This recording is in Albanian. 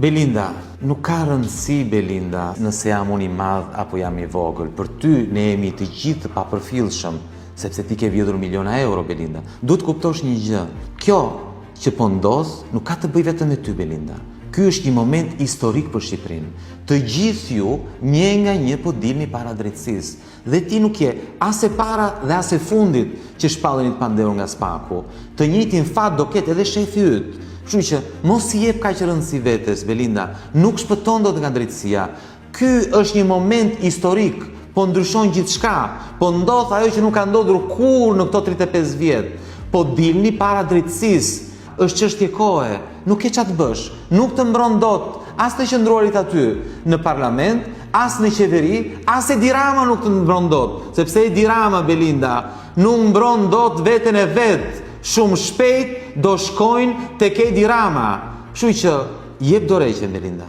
Belinda, nuk ka rëndësi, Belinda, nëse jam unë i madh apo jam i vogël. Për ty ne jemi të gjithë të papërfillshëm, sepse ti ke vjedhur miliona euro, Belinda. Duhet kuptosh një gjë. Kjo që po ndodh nuk ka të bëjë vetëm me ty, Belinda. Ky është një moment historik për Shqipërinë. Të gjithë ju një nga një po dilni para drejtësisë. Dhe ti nuk je as e para dhe as e fundit që shpalleni të pandehur nga spaku. Të njëjtin fat do ketë edhe shefi yt. Kështu që mos i jep kaq rëndësi vetes, Belinda. Nuk shpëton dot nga drejtësia. Ky është një moment historik. Po ndryshon gjithçka. Po ndodh ajo që nuk ka ndodhur kurrë në këto 35 vjet. Po dilni para drejtësisë. Është çështje kohe, nuk ke çfarë të bësh, nuk të mbron dot as të qëndruarit aty në parlament, as në qeveri, as Edi Rama nuk të mbron dot, sepse Edi Rama, Belinda, nuk mbron dot veten e vet. Shumë shpejt do shkojnë tek Edi Rama. Kështu që jep dorëheqjen, Belinda.